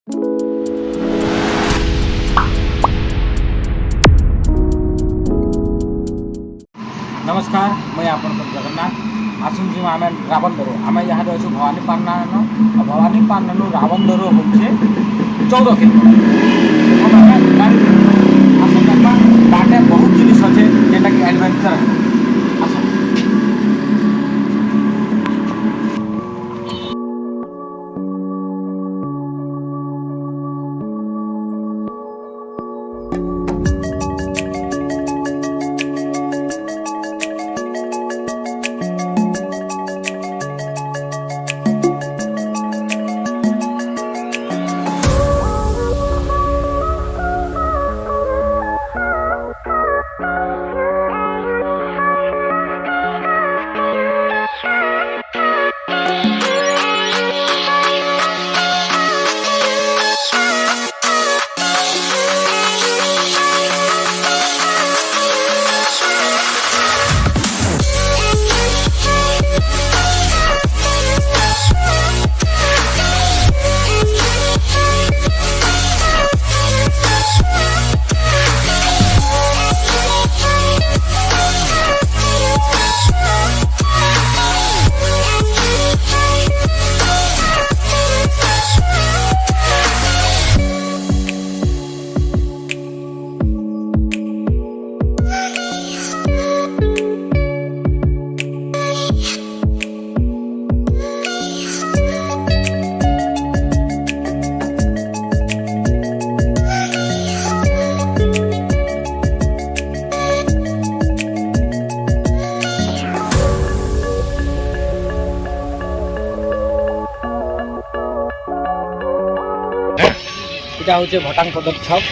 नमस्कार, मैं आपण जगन्नाथ आसुन जी आम रावणदोरो आम यहाँ अच्छे भवानीपाटना भवानीपाटना रावणदोरो हूँ 14 किलोमीटर बाटे बहुत जिनिस अच्छे जेटा कि एडवेंचर आस यहाँ हूँ भटांग पदक्षेप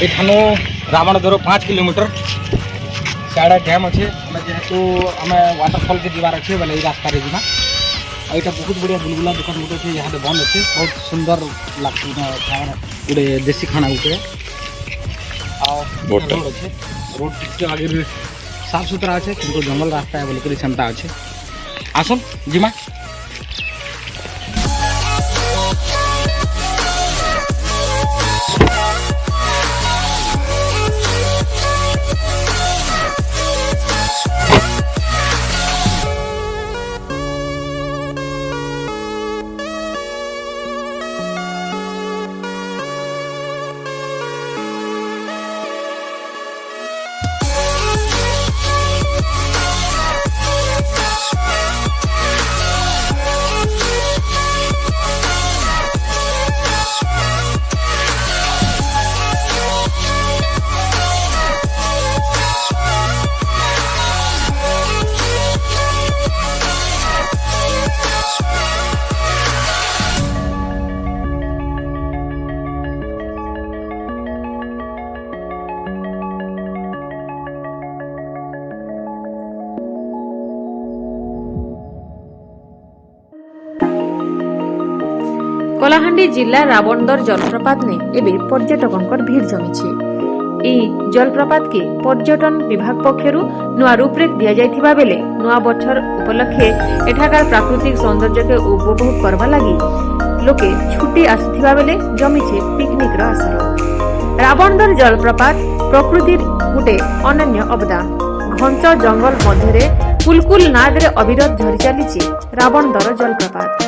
एठानु रावणदोरो 5 किलोमीटर साढ़े डैम अच्छे जेहेतु आम वाटरफॉल के जीवार अच्छे बोले रास्ता जीवा यहाँ बहुत बढ़िया बुलबुला दुकान गोटे अच्छे यहाँ बंद अच्छे बहुत सुंदर लगती गोटे देसी खाना गोटे रोड अच्छे रोड आगे साफ सुथरा अच्छे कि जंगल रास्ता है बोलिक सेमता अच्छे आसन जीमा कलाहांडी जिला रावणदर जलप्रपात ने एबे पर्यटकों भीड़ जमी जलप्रपात के पर्यटन विभाग पक्षरु नुआ रूपरेख दिया जायथिबा बेले नुआ बछर उपलक्षे एठाकार प्राकृतिक सौंदर्य के उपभोग करबा लगी लोके छुट्टी आसथिबा बेले जमीछे पिकनिक रो आसर। रावणदर जलप्रपात प्रकृतिर गुटे अनन्य अवदान घंच जंगल मध्यरे कुलकुल नादरे अविरत झरी चलीछि रावणदर जलप्रपात।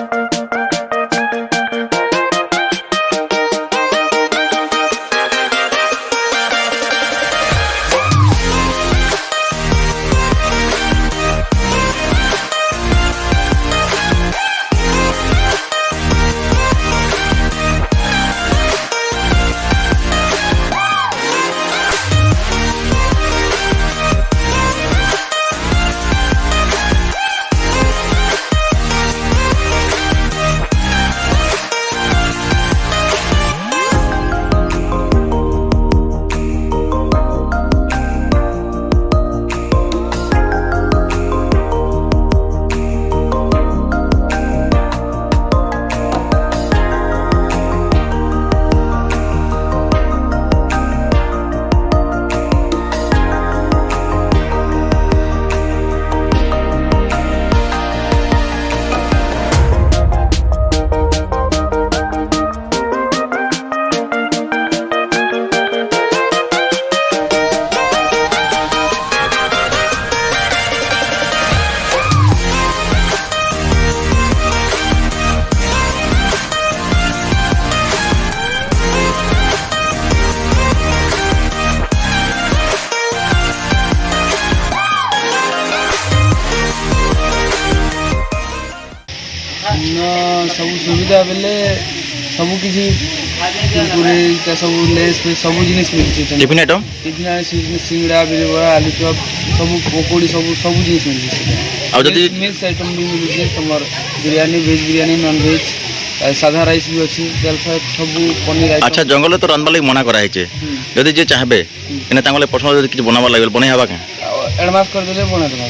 सब सुविधा बेले सब किसी कुरकुरे सब लेस सब जिनिस मिलছে टिफिन आइटम सिंगड़ा बिरबड़ा आलू चप सब पकोड़ी सब सब जिनिस मिलছে आ जदी मिक्स आइटम भी मिलছে তোমার biryani veg biryani non veg साधा राइस भी अच्छी दाल फ्राई सब पनीर आइटम। अच्छा जंगल तो रांधवा लगी मना करा है जदि जे चाहबे एने तांगले पर्सनल जदि किछ बनावा लागल बनै हबा के एडवांस कर देले बना देबा।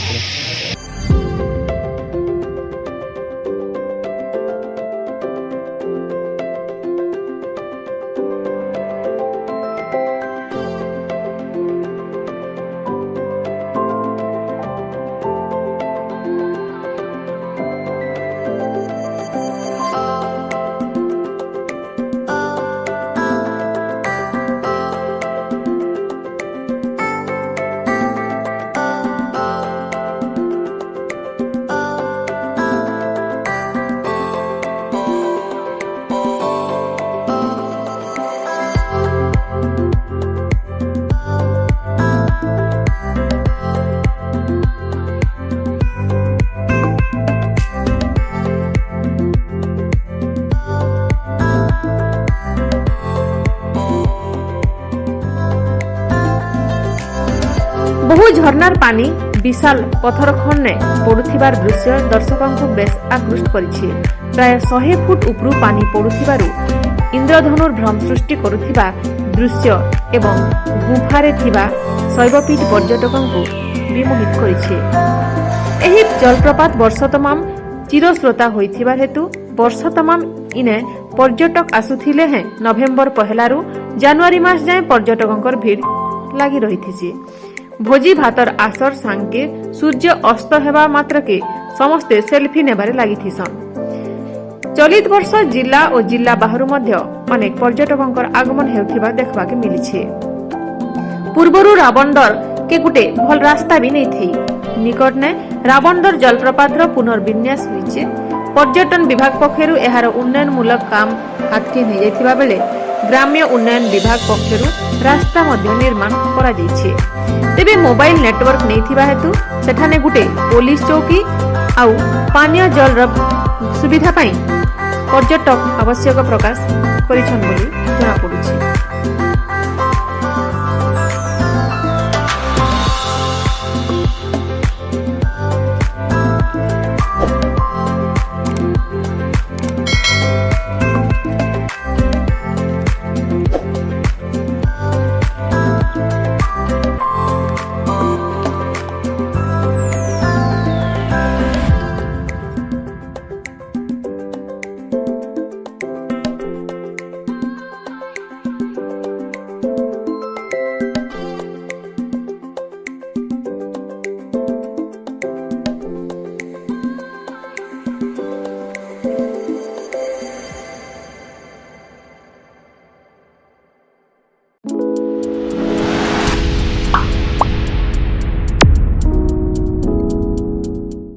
बहु झरनार पानी विशाल पथर खंडे पड़ुथिबार दृश्य दर्शकों बेस आकृष्ट करिछि। प्राय 100 फुट उपरू पानी पड़ुथिबारु इंद्रधनुर भ्रम सृष्टि करुथिबा दृश्य एवं गुफारे थिबा शैवपीठ पर्यटकों विमोहित करिछि। एही जलप्रपात वर्ष तमाम चिरस्रोता होइथिबा हेतु वर्ष तमाम इने पर्यटक आसुथिले हैं। नवेम्बर पहलारु जनवरी मास जाए पर्यटकों भीड़ लगी रही। भोजी भातर आसर सांगे सूर्य अस्त हेबा मात्र के समस्ते सेल्फी नेबारे लागि थिसन। चलित वर्ष जिला और जिला बाहरु मध्य अनेक पर्यटकों आगमन हेउथिबा देखबा के मिलिछि। पूर्वरु रावणदर के गुटे भल रास्ता भी नहीं थी। निकट ने रावणदर जलप्रपातर पुनर्विन्यास होइछि। पर्यटन विभाग पक्षरु एहार उन्नयनमूलक काम हाथके नै जायथिबा बेले ग्राम्य उन्नयन विभाग पक्षरु रास्ता मध्य निर्माण करा जायछि। तेबे मोबाइल नेटवर्क नहीं थिबा हेतु सेठाने गुटे पुलिस चौकी आउ पानीय जल सुविधा पाई पर्यटक आवश्यक प्रकाश करिछन बोली जଣା पडुछि।